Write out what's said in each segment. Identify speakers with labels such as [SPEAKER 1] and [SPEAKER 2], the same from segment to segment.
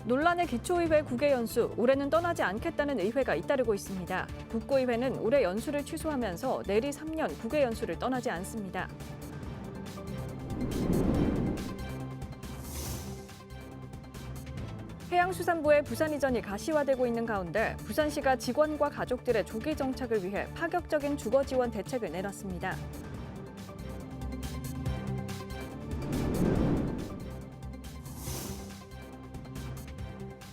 [SPEAKER 1] 논란의 기초의회 국회 연수, 올해는 떠나지 않겠다는 의회가 잇따르고 있습니다. 북구의회는 올해 연수를 취소하면서 내리 3년 국회 연수를 떠나지 않습니다. 해양수산부의 부산 이전이 가시화되고 있는 가운데 부산시가 직원과 가족들의 조기 정착을 위해 파격적인 주거 지원 대책을 내놨습니다.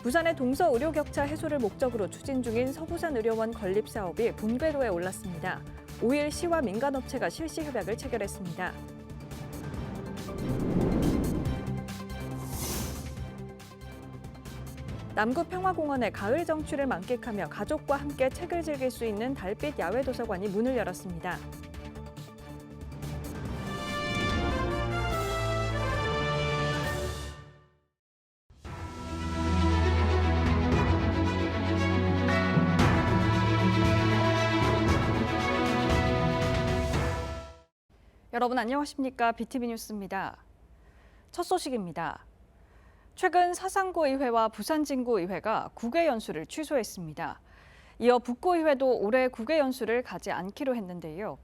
[SPEAKER 1] 부산의 동서 의료 격차 해소를 목적으로 추진 중인 서부산 의료원 건립 사업이 본궤도에 올랐습니다. 5일 시와 민간업체가 실시 협약을 체결했습니다. 남구 평화공원의 가을 정취를 만끽하며 가족과 함께 책을 즐길 수 있는 달빛 야외 도서관이 문을 열었습니다. 여러분 안녕하십니까? BTV 뉴스입니다. 첫 소식입니다. 최근 사상구의회와 부산진구의회가 국외 연수를 취소했습니다. 이어 북구의회도 올해 국외 연수를 가지 않기로 했는데요.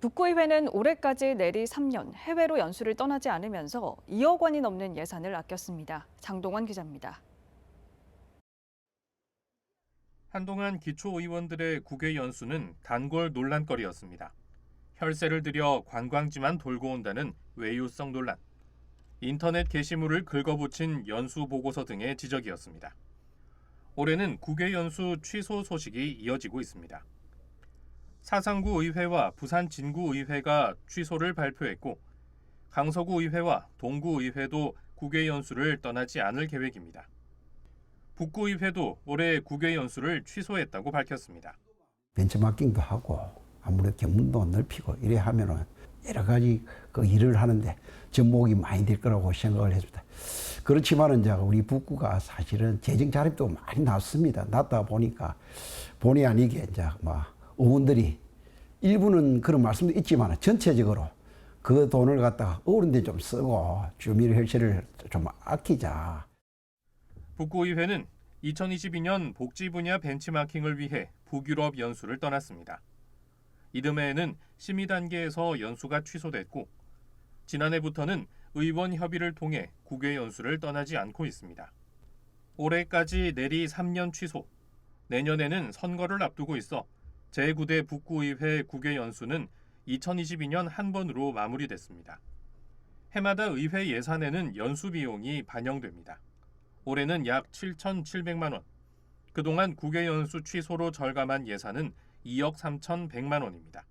[SPEAKER 1] 북구의회는 올해까지 내리 3년 해외로 연수를 떠나지 않으면서 2억 원이 넘는 예산을 아꼈습니다. 장동원 기자입니다.
[SPEAKER 2] 한동안 기초의원들의 국외 연수는 단골 논란거리였습니다. 혈세를 들여 관광지만 돌고 온다는 외유성 논란, 인터넷 게시물을 긁어붙인 연수 보고서 등의 지적이었습니다. 올해는 국외 연수 취소 소식이 이어지고 있습니다. 사상구 의회와 부산 진구 의회가 취소를 발표했고 강서구 의회와 동구 의회도 국외 연수를 떠나지 않을 계획입니다. 북구 의회도 올해 국외 연수를 취소했다고 밝혔습니다.
[SPEAKER 3] 벤처마킹도 하고 아무래도 견문도 넓히고 이래 하면은 여러 가지 그 일을 하는데 접목이 많이 될 거라고 생각을 했습니다. 그렇지만은 이제 우리 북구가 사실은 재정 자립도 많이 났습니다. 났다 보니까 본의 아니게 이제 의원들이 일부는 그런 말씀도 있지만 전체적으로 그 돈을 갖다가 어려운 데 좀 쓰고 주민 혈세를 좀 아끼자.
[SPEAKER 2] 북구의회는 2022년 복지 분야 벤치마킹을 위해 북유럽 연수를 떠났습니다. 이듬해에는 심의 단계에서 연수가 취소됐고 지난해부터는 의원 협의를 통해 국외 연수를 떠나지 않고 있습니다. 올해까지 내리 3년 취소, 내년에는 선거를 앞두고 있어 제9대 북구의회 국외 연수는 2022년 한 번으로 마무리됐습니다. 해마다 의회 예산에는 연수 비용이 반영됩니다. 올해는 약 7,700만 원, 그동안 국외 연수 취소로 절감한 예산은 2억 3,100만 원입니다.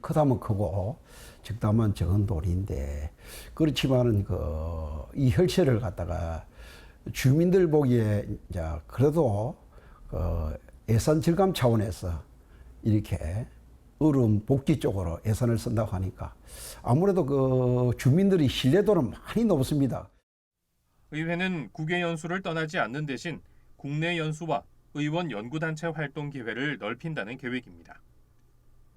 [SPEAKER 3] 크다면 크고 적다면 적은 돈인데 그렇지만은 이 혈세를 갖다가 주민들 보기에 이제 그래도 예산 절감 차원에서 이렇게 어려운 복지 쪽으로 예산을 쓴다고 하니까 아무래도 주민들이 신뢰도는 많이 높습니다.
[SPEAKER 2] 의회는 국외 연수를 떠나지 않는 대신 국내 연수와 의원 연구단체 활동 기회를 넓힌다는 계획입니다.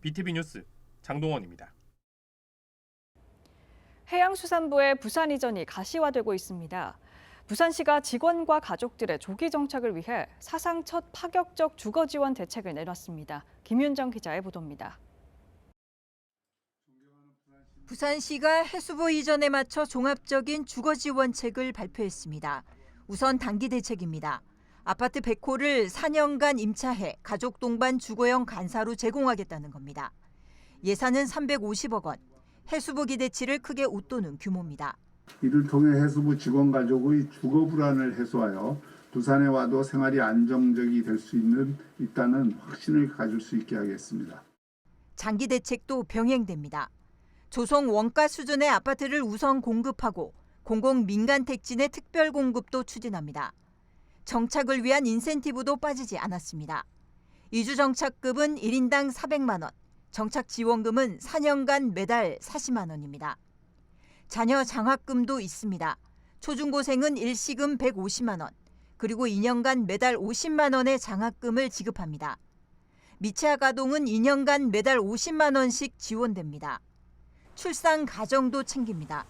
[SPEAKER 2] BTV 뉴스 장동원입니다.
[SPEAKER 1] 해양수산부의 부산 이전이 가시화되고 있습니다. 부산시가 직원과 가족들의 조기 정착을 위해 사상 첫 파격적 주거 지원 대책을 내놨습니다. 김윤정 기자의 보도입니다.
[SPEAKER 4] 부산시가 해수부 이전에 맞춰 종합적인 주거 지원책을 발표했습니다. 우선 단기 대책입니다. 아파트 100호를 4년간 임차해 가족 동반 주거용 간사로 제공하겠다는 겁니다. 예산은 350억 원, 해수부 기대치를 크게 웃도는 규모입니다.
[SPEAKER 5] 이를 통해 해수부 직원 가족의 주거 불안을 해소하여 부산에 와도 생활이 안정적이 될 수 있다는 확신을 가질 수 있게 하겠습니다.
[SPEAKER 4] 장기 대책도 병행됩니다. 조성 원가 수준의 아파트를 우선 공급하고 공공 민간 택지내 특별 공급도 추진합니다. 정착을 위한 인센티브도 빠지지 않았습니다. 이주 정착금은 1인당 400만 원, 정착 지원금은 4년간 매달 40만 원입니다. 자녀 장학금도 있습니다. 초중고생은 일시금 150만 원, 그리고 2년간 매달 50만 원의 장학금을 지급합니다. 미취학 아동은 2년간 매달 50만 원씩 지원됩니다. 출산 가정도 챙깁니다.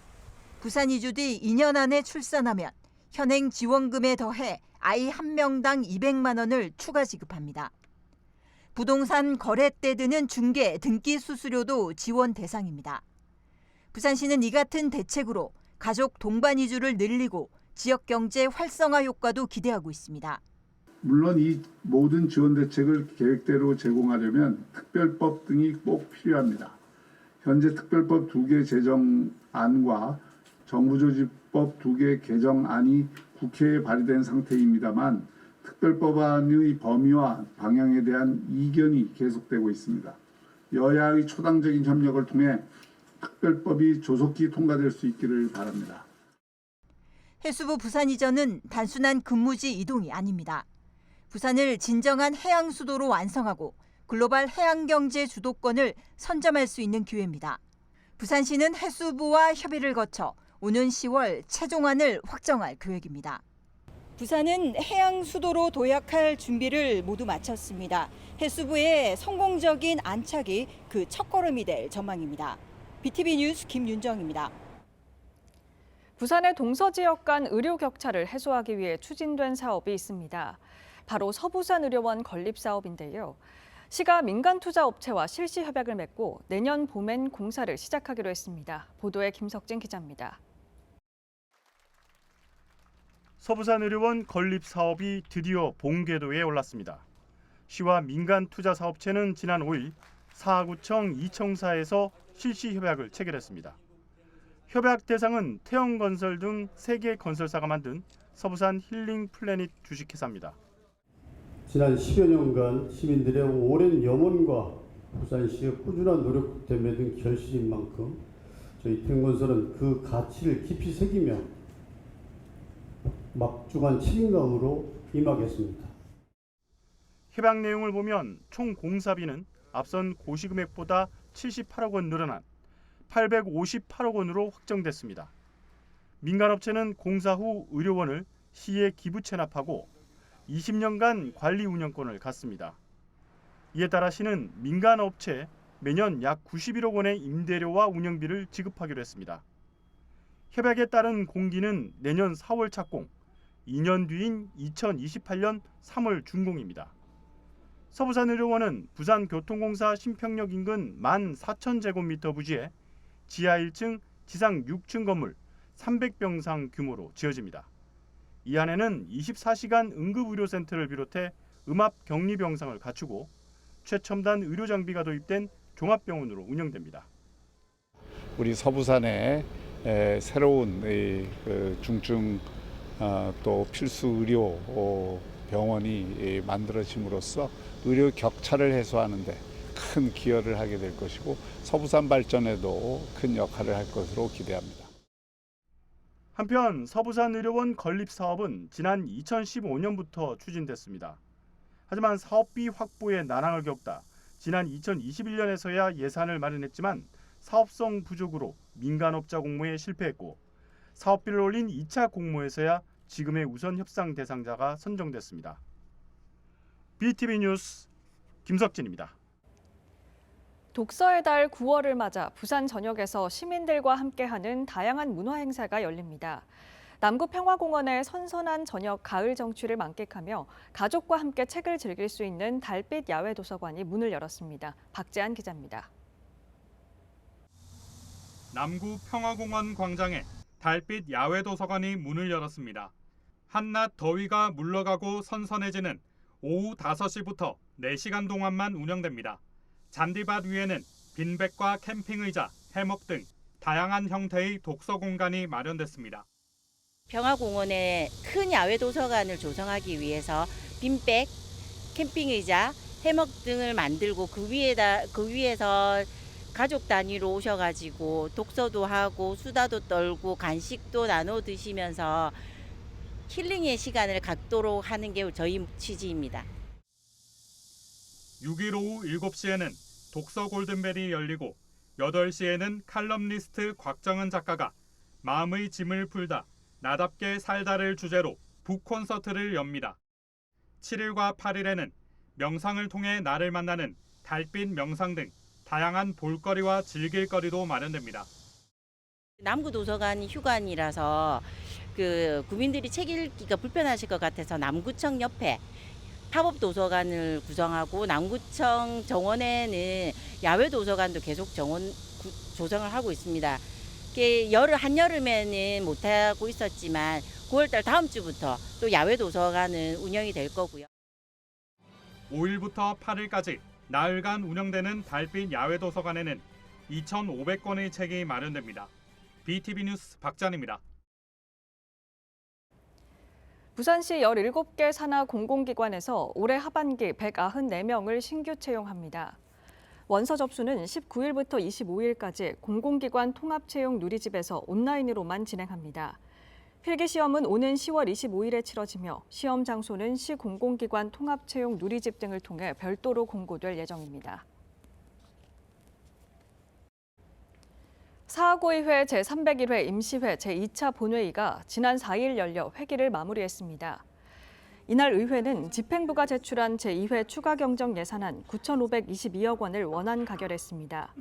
[SPEAKER 4] 부산 이주 뒤 2년 안에 출산하면 현행 지원금에 더해 아이 한 명당 200만 원을 추가 지급합니다. 부동산 거래 때 드는 중개, 등기 수수료도 지원 대상입니다. 부산시는 이 같은 대책으로 가족 동반 이주를 늘리고 지역 경제 활성화 효과도 기대하고 있습니다.
[SPEAKER 5] 물론 이 모든 지원 대책을 계획대로 제공하려면 특별법 등이 꼭 필요합니다. 현재 특별법 2개 제정안과 정부조직법 2개 개정안이 국회에 발의된 상태입니다만 특별법안의 범위와 방향에 대한 이견이 계속되고 있습니다. 여야의 초당적인 협력을 통해 특별법이 조속히 통과될 수 있기를 바랍니다.
[SPEAKER 4] 해수부 부산 이전은 단순한 근무지 이동이 아닙니다. 부산을 진정한 해양 수도로 완성하고 글로벌 해양 경제 주도권을 선점할 수 있는 기회입니다. 부산시는 해수부와 협의를 거쳐 오는 10월 최종안을 확정할 계획입니다. 부산은 해양 수도로 도약할 준비를 모두 마쳤습니다. 해수부의 성공적인 안착이 그 첫걸음이 될 전망입니다. BTV 뉴스 김윤정입니다.
[SPEAKER 1] 부산의 동서 지역 간 의료 격차를 해소하기 위해 추진된 사업이 있습니다. 바로 서부산의료원 건립 사업인데요. 시가 민간 투자 업체와 실시 협약을 맺고 내년 봄엔 공사를 시작하기로 했습니다. 보도에 김석진 기자입니다.
[SPEAKER 6] 서부산의료원 건립 사업이 드디어 본궤도에 올랐습니다. 시와 민간 투자 사업체는 지난 5일 사하구청 이청사에서 실시 협약을 체결했습니다. 협약 대상은 태영건설 등 3개 건설사가 만든 서부산 힐링 플래닛 주식회사입니다.
[SPEAKER 7] 지난 10여 년간 시민들의 오랜 염원과 부산시의 꾸준한 노력 때문에 든 결실인 만큼 저희 태영건설은 그 가치를 깊이 새기며 막중한 책임감으로 임하겠습니다.
[SPEAKER 6] 협약 내용을 보면 총 공사비는 앞선 고시금액보다 78억 원 늘어난 858억 원으로 확정됐습니다. 민간업체는 공사 후 의료원을 시에 기부 체납하고 20년간 관리 운영권을 갖습니다. 이에 따라 시는 민간업체에 매년 약 91억 원의 임대료와 운영비를 지급하기로 했습니다. 협약에 따른 공기는 내년 4월 착공, 2년 뒤인 2028년 3월 준공입니다. 서부산의료원은 부산교통공사 신평역 인근 14,000제곱미터 부지에 지하 1층, 지상 6층 건물 300병상 규모로 지어집니다. 이 안에는 24시간 응급의료센터를 비롯해 음압격리병상을 갖추고 최첨단 의료장비가 도입된 종합병원으로 운영됩니다.
[SPEAKER 8] 우리 서부산에 새로운 중증 또 필수 의료 병원이 만들어짐으로써 의료 격차를 해소하는 데 큰 기여를 하게 될 것이고 서부산 발전에도 큰 역할을 할 것으로 기대합니다.
[SPEAKER 6] 한편 서부산의료원 건립 사업은 지난 2015년부터 추진됐습니다. 하지만 사업비 확보에 난항을 겪다 지난 2021년에서야 예산을 마련했지만 사업성 부족으로 민간업자 공모에 실패했고 사업비를 올린 2차 공모에서야 지금의 우선 협상 대상자가 선정됐습니다. BTV 뉴스 김석진입니다.
[SPEAKER 1] 독서의 달 9월을 맞아 부산 전역에서 시민들과 함께하는 다양한 문화 행사가 열립니다. 남구평화공원의 선선한 저녁 가을 정취를 만끽하며 가족과 함께 책을 즐길 수 있는 달빛 야외 도서관이 문을 열었습니다. 박재한 기자입니다.
[SPEAKER 2] 남구 평화공원 광장에 달빛 야외 도서관이 문을 열었습니다. 한낮 더위가 물러가고 선선해지는 오후 5시부터 4시간 동안만 운영됩니다. 잔디밭 위에는 빈백과 캠핑 의자, 해먹 등 다양한 형태의 독서 공간이 마련됐습니다.
[SPEAKER 9] 평화공원에 큰 야외 도서관을 조성하기 위해서 빈백, 캠핑 의자, 해먹 등을 만들고 그 위에서 가족 단위로 오셔가지고 독서도 하고 수다도 떨고 간식도 나눠 드시면서 힐링의 시간을 갖도록 하는 게 저희 취지입니다.
[SPEAKER 2] 6일 오후 7시에는 독서 골든벨이 열리고 8시에는 칼럼니스트 곽정은 작가가 마음의 짐을 풀다 나답게 살다를 주제로 북콘서트를 엽니다. 7일과 8일에는 명상을 통해 나를 만나는 달빛 명상 등 다양한 볼거리와 즐길거리도 마련됩니다.
[SPEAKER 9] 남구도서관이 휴관이라서 구민들이 책 읽기가 불편하실 것 같아서 남구청 옆에 팝업 도서관을 구성하고 남구청 정원에는 야외 도서관도 계속 조성을 하고 있습니다. 한여름에는 못하고 있었지만 9월달 다음 주부터 또 야외 도서관은 운영이 될 거고요.
[SPEAKER 6] 5일부터 8일까지 나흘간 운영되는 달빛 야외 도서관에는 2,500권의 책이 마련됩니다. BTV 뉴스 박찬입니다.
[SPEAKER 1] 부산시 17개 산하 공공기관에서 올해 하반기 194명을 신규 채용합니다. 원서 접수는 19일부터 25일까지 공공기관 통합채용 누리집에서 온라인으로만 진행합니다. 필기시험은 오는 10월 25일에 치러지며 시험 장소는 시 공공기관 통합채용 누리집 등을 통해 별도로 공고될 예정입니다. 사하구의회 제301회 임시회 제2차 본회의가 지난 4일 열려 회기를 마무리했습니다. 이날 의회는 집행부가 제출한 제2회 추가 경정 예산안 9,522억 원을 원안 가결했습니다.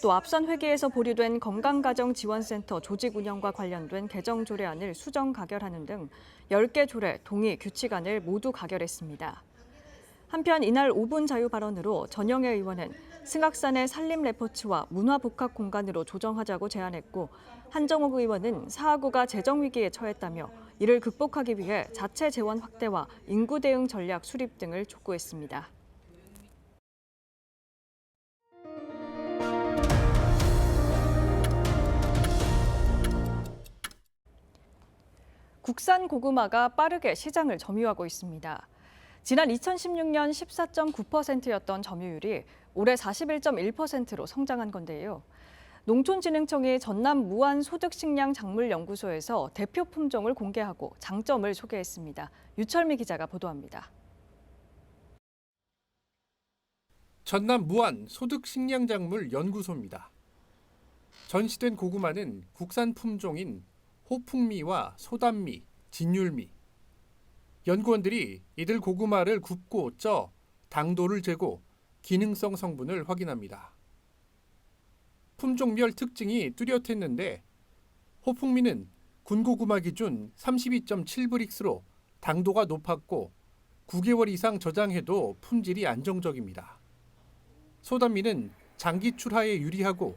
[SPEAKER 1] 또 앞선 회기에서 보류된 건강가정지원센터 조직 운영과 관련된 개정 조례안을 수정 가결하는 등 10개 조례, 동의, 규칙안을 모두 가결했습니다. 한편 이날 5분 자유 발언으로 전영애 의원은 승악산의 산림 레포츠와 문화 복합 공간으로 조정하자고 제안했고 한정욱 의원은 사하구가 재정 위기에 처했다며 이를 극복하기 위해 자체 재원 확대와 인구 대응 전략 수립 등을 촉구했습니다. 국산 고구마가 빠르게 시장을 점유하고 있습니다. 지난 2016년 14.9%였던 점유율이 올해 41.1%로 성장한 건데요. 농촌진흥청이 전남 무안소득식량작물연구소에서 대표 품종을 공개하고 장점을 소개했습니다. 유철미 기자가 보도합니다.
[SPEAKER 10] 전남 무안소득식량작물연구소입니다. 전시된 고구마는 국산 품종인 호풍미와 소단미, 진율미. 연구원들이 이들 고구마를 굽고 쪄 당도를 재고 기능성 성분을 확인합니다. 품종별 특징이 뚜렷했는데 호풍미는 군고구마 기준 32.7브릭스로 당도가 높았고 9개월 이상 저장해도 품질이 안정적입니다. 소단미는 장기 출하에 유리하고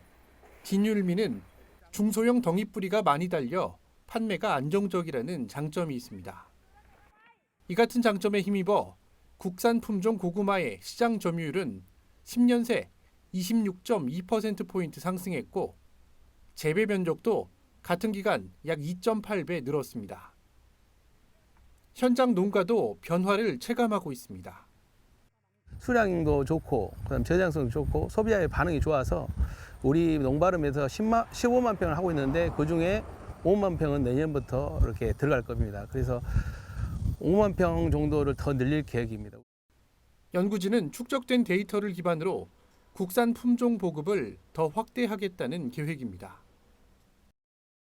[SPEAKER 10] 진율미는 중소형 덩이뿌리가 많이 달려 판매가 안정적이라는 장점이 있습니다. 이 같은 장점에 힘입어 국산 품종 고구마의 시장 점유율은 10년 새 26.2%포인트 상승했고 재배 면적도 같은 기간 약 2.8배 늘었습니다. 현장 농가도 변화를 체감하고 있습니다.
[SPEAKER 11] 수량도 좋고 그다음 저장성도 좋고 소비자의 반응이 좋아서 우리 농발음에서 15만 평을 하고 있는데 그중에 5만 평은 내년부터 이렇게 들어갈 겁니다. 그래서 5만 평 정도를 더 늘릴 계획입니다.
[SPEAKER 10] 연구진은 축적된 데이터를 기반으로 국산 품종 보급을 더 확대하겠다는 계획입니다.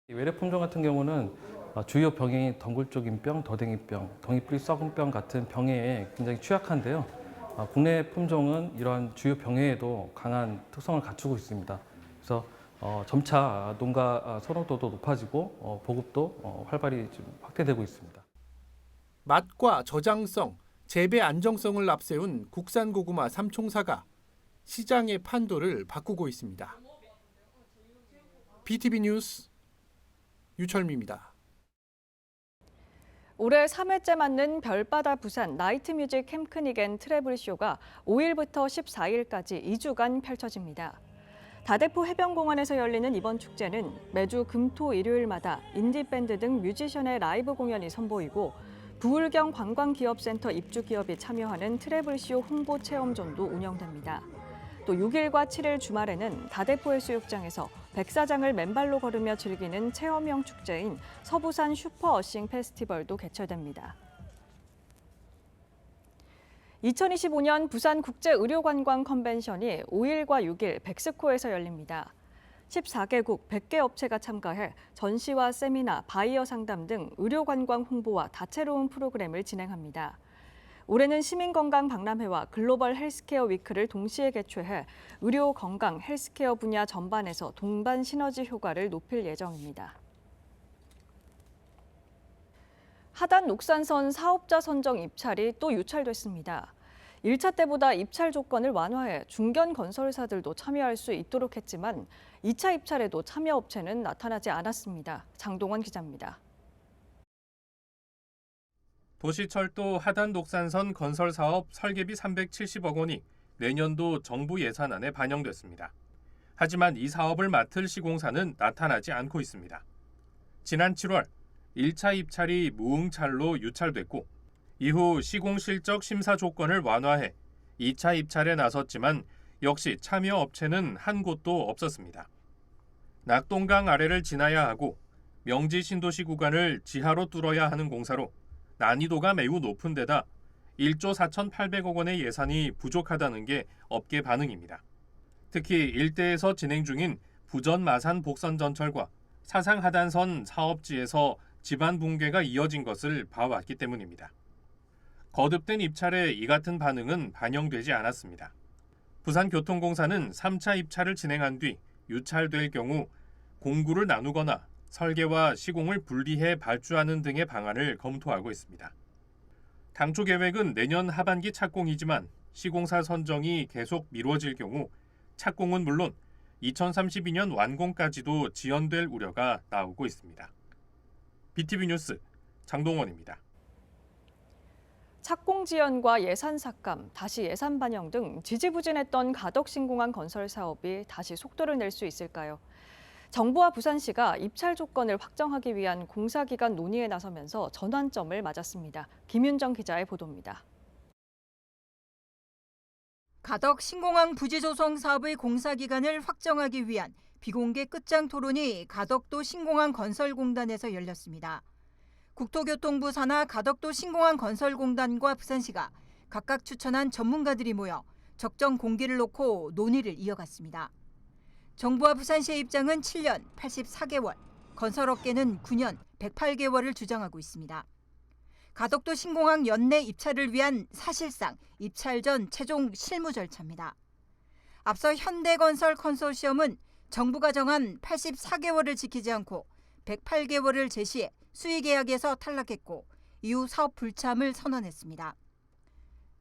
[SPEAKER 12] 외래 품종 같은 경우는 주요 병이 덩굴쪽인병, 더댕이병, 덩이뿌리 썩은병 같은 병에 굉장히 취약한데요. 국내 품종은 이러한 주요 병해에도 강한 특성을 갖추고 있습니다. 그래서 점차 농가 선호도도 높아지고 보급도 활발히 지금 확대되고 있습니다.
[SPEAKER 10] 맛과 저장성, 재배 안정성을 앞세운 국산 고구마 삼총사가 시장의 판도를 바꾸고 있습니다. BTV 뉴스 유철미입니다.
[SPEAKER 1] 올해 3회째 맞는 별바다 부산 나이트뮤직 캠크닉 앤 트래블쇼가 5일부터 14일까지 2주간 펼쳐집니다. 다대포 해변공원에서 열리는 이번 축제는 매주 금, 토, 일요일마다 인디밴드 등 뮤지션의 라이브 공연이 선보이고 부울경 관광기업센터 입주기업이 참여하는 트래블쇼 홍보 체험존도 운영됩니다. 또 6일과 7일 주말에는 다대포 해수욕장에서 백사장을 맨발로 걸으며 즐기는 체험형 축제인 서부산 슈퍼어싱 페스티벌도 개최됩니다. 2025년 부산국제의료관광 컨벤션이 5일과 6일 백스코에서 열립니다. 14개국 100개 업체가 참가해 전시와 세미나, 바이어 상담 등 의료관광 홍보와 다채로운 프로그램을 진행합니다. 올해는 시민건강박람회와 글로벌 헬스케어 위크를 동시에 개최해 의료, 건강, 헬스케어 분야 전반에서 동반 시너지 효과를 높일 예정입니다. 하단 녹산선 사업자 선정 입찰이 또 유찰됐습니다. 1차 때보다 입찰 조건을 완화해 중견 건설사들도 참여할 수 있도록 했지만 2차 입찰에도 참여 업체는 나타나지 않았습니다. 장동원 기자입니다.
[SPEAKER 2] 도시철도 하단 녹산선 건설 사업 설계비 370억 원이 내년도 정부 예산안에 반영됐습니다. 하지만 이 사업을 맡을 시공사는 나타나지 않고 있습니다. 지난 7월 1차 입찰이 무응찰로 유찰됐고 이후 시공 실적 심사 조건을 완화해 2차 입찰에 나섰지만 역시 참여 업체는 한 곳도 없었습니다. 낙동강 아래를 지나야 하고 명지 신도시 구간을 지하로 뚫어야 하는 공사로 난이도가 매우 높은 데다 1조 4,800억 원의 예산이 부족하다는 게 업계 반응입니다. 특히 일대에서 진행 중인 부전 마산 복선 전철과 사상 하단선 사업지에서 지반 붕괴가 이어진 것을 봐왔기 때문입니다. 거듭된 입찰에 이 같은 반응은 반영되지 않았습니다. 부산교통공사는 3차 입찰을 진행한 뒤 유찰될 경우 공구를 나누거나 설계와 시공을 분리해 발주하는 등의 방안을 검토하고 있습니다. 당초 계획은 내년 하반기 착공이지만 시공사 선정이 계속 미뤄질 경우 착공은 물론 2032년 완공까지도 지연될 우려가 나오고 있습니다. BTV 뉴스 장동원입니다.
[SPEAKER 1] 착공 지연과 예산 삭감, 다시 예산 반영 등 지지부진했던 가덕신공항 건설 사업이 다시 속도를 낼 수 있을까요? 정부와 부산시가 입찰 조건을 확정하기 위한 공사기간 논의에 나서면서 전환점을 맞았습니다. 김윤정 기자의 보도입니다.
[SPEAKER 4] 가덕 신공항 부지 조성 사업의 공사 기간을 확정하기 위한 비공개 끝장 토론이 가덕도 신공항 건설공단에서 열렸습니다. 국토교통부 산하 가덕도 신공항 건설공단과 부산시가 각각 추천한 전문가들이 모여 적정 공기를 놓고 논의를 이어갔습니다. 정부와 부산시의 입장은 7년 84개월, 건설업계는 9년 108개월을 주장하고 있습니다. 가덕도 신공항 연내 입찰을 위한 사실상 입찰 전 최종 실무 절차입니다. 앞서 현대건설 컨소시엄은 정부가 정한 84개월을 지키지 않고 108개월을 제시해 수의계약에서 탈락했고 이후 사업 불참을 선언했습니다.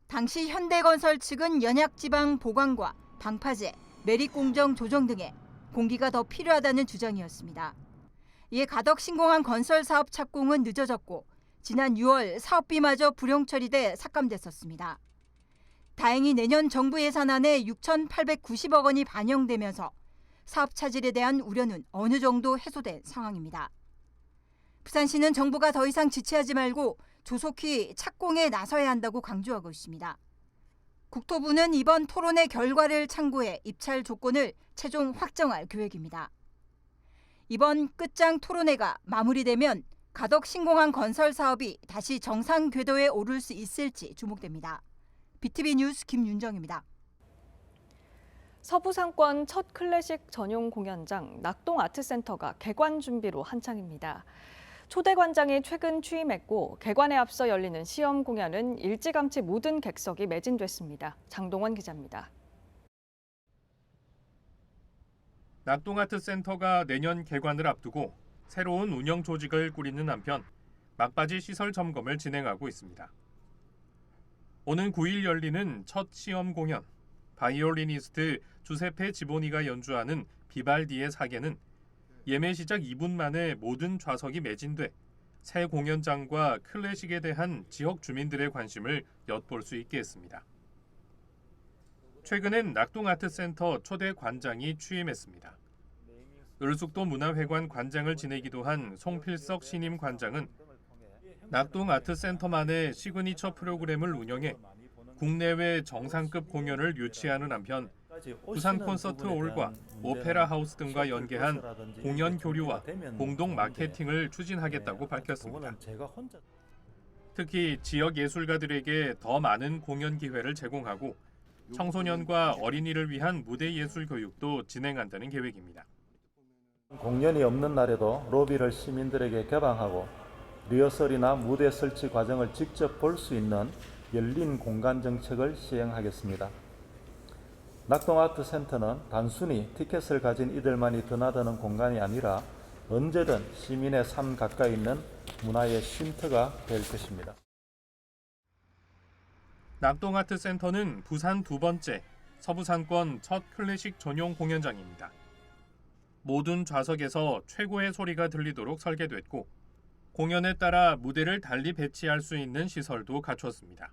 [SPEAKER 4] 당시 현대건설 측은 연약지방 보강과 방파제, 매립공정 조정 등의 공기가 더 필요하다는 주장이었습니다. 이에 가덕 신공항 건설 사업 착공은 늦어졌고 지난 6월 사업비마저 불용 처리돼 삭감됐었습니다. 다행히 내년 정부 예산안에 6,890억 원이 반영되면서 사업 차질에 대한 우려는 어느 정도 해소된 상황입니다. 부산시는 정부가 더 이상 지체하지 말고 조속히 착공에 나서야 한다고 강조하고 있습니다. 국토부는 이번 토론의 결과를 참고해 입찰 조건을 최종 확정할 계획입니다. 이번 끝장 토론회가 마무리되면 가덕 신공항 건설 사업이 다시 정상 궤도에 오를 수 있을지 주목됩니다. BTV 뉴스 김윤정입니다.
[SPEAKER 1] 서부상권 첫 클래식 전용 공연장 낙동아트센터가 개관 준비로 한창입니다. 초대 관장이 최근 취임했고 개관에 앞서 열리는 시험 공연은 일찌감치 모든 객석이 매진됐습니다. 장동원 기자입니다.
[SPEAKER 2] 낙동아트센터가 내년 개관을 앞두고 새로운 운영 조직을 꾸리는 한편 막바지 시설 점검을 진행하고 있습니다. 오는 9일 열리는 첫 시험 공연, 바이올리니스트 주세페 지보니가 연주하는 비발디의 사계는 예매 시작 2분 만에 모든 좌석이 매진돼 새 공연장과 클래식에 대한 지역 주민들의 관심을 엿볼 수 있게 했습니다. 최근엔 낙동아트센터 초대 관장이 취임했습니다. 을숙도 문화회관 관장을 지내기도 한 송필석 신임 관장은 낙동아트센터만의 시그니처 프로그램을 운영해 국내외 정상급 공연을 유치하는 한편 부산 콘서트홀과 오페라 하우스 등과 연계한 공연 교류와 공동 마케팅을 추진하겠다고 밝혔습니다. 특히 지역 예술가들에게 더 많은 공연 기회를 제공하고 청소년과 어린이를 위한 무대 예술 교육도 진행한다는 계획입니다.
[SPEAKER 13] 공연이 없는 날에도 로비를 시민들에게 개방하고 리허설이나 무대 설치 과정을 직접 볼 수 있는 열린 공간 정책을 시행하겠습니다. 낙동아트센터는 단순히 티켓을 가진 이들만이 드나드는 공간이 아니라 언제든 시민의 삶 가까이 있는 문화의 쉼터가 될 것입니다.
[SPEAKER 2] 낙동아트센터는 부산 두 번째, 서부산권 첫 클래식 전용 공연장입니다. 모든 좌석에서 최고의 소리가 들리도록 설계됐고 공연에 따라 무대를 달리 배치할 수 있는 시설도 갖췄습니다.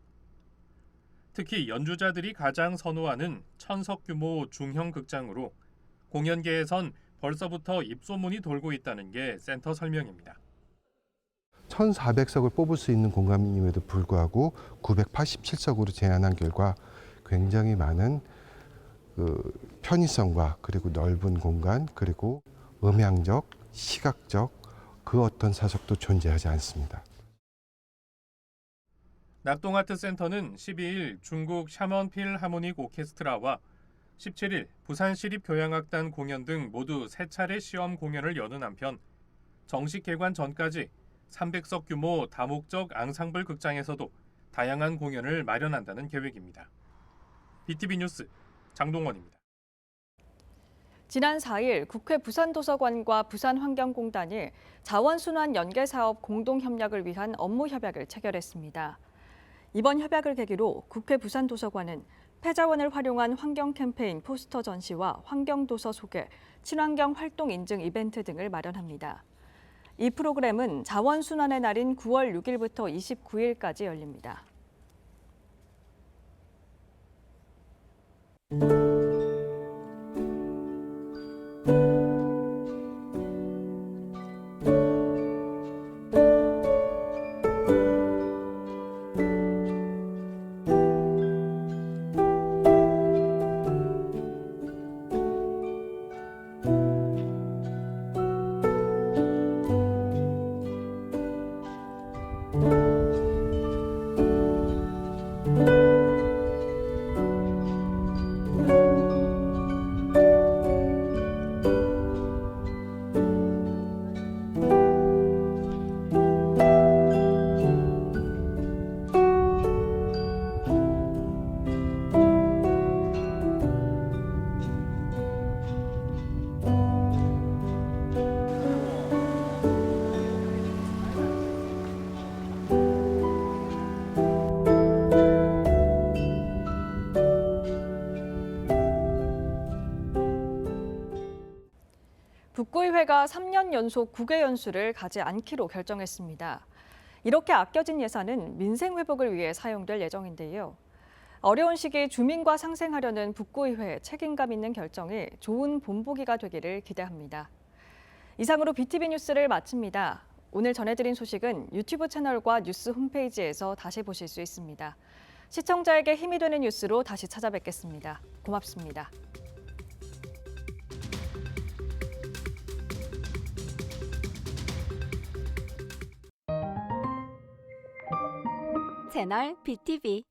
[SPEAKER 2] 특히 연주자들이 가장 선호하는 1000석 규모 중형 극장으로 공연계에선 벌써부터 입소문이 돌고 있다는 게 센터 설명입니다.
[SPEAKER 14] 1,400석을 뽑을 수 있는 공간임에도 불구하고 987석으로 제한한 결과 굉장히 많은 편의성과 그리고 넓은 공간 그리고 음향적, 시각적 그 어떤 사석도 존재하지 않습니다.
[SPEAKER 2] 낙동아트센터는 12일 중국 샤먼 필하모닉 오케스트라와 17일 부산시립교향악단 공연 등 모두 3차례 시험 공연을 여는 한편 정식 개관 전까지 300석 규모 다목적 앙상블 극장에서도 다양한 공연을 마련한다는 계획입니다. BTV 뉴스 장동원입니다.
[SPEAKER 1] 지난 4일 국회 부산도서관과 부산환경공단이 자원순환 연계사업 공동협력을 위한 업무협약을 체결했습니다. 이번 협약을 계기로 국회 부산도서관은 폐자원을 활용한 환경 캠페인 포스터 전시와 환경도서 소개, 친환경 활동 인증 이벤트 등을 마련합니다. 이 프로그램은 자원순환의 날인 9월 6일부터 29일까지 열립니다. 북구의회가 3년 연속 국외 연수를 가지 않기로 결정했습니다. 이렇게 아껴진 예산은 민생 회복을 위해 사용될 예정인데요. 어려운 시기 주민과 상생하려는 북구의회의 책임감 있는 결정이 좋은 본보기가 되기를 기대합니다. 이상으로 BTV 뉴스를 마칩니다. 오늘 전해드린 소식은 유튜브 채널과 뉴스 홈페이지에서 다시 보실 수 있습니다. 시청자에게 힘이 되는 뉴스로 다시 찾아뵙겠습니다. 고맙습니다.
[SPEAKER 15] 채널 BTV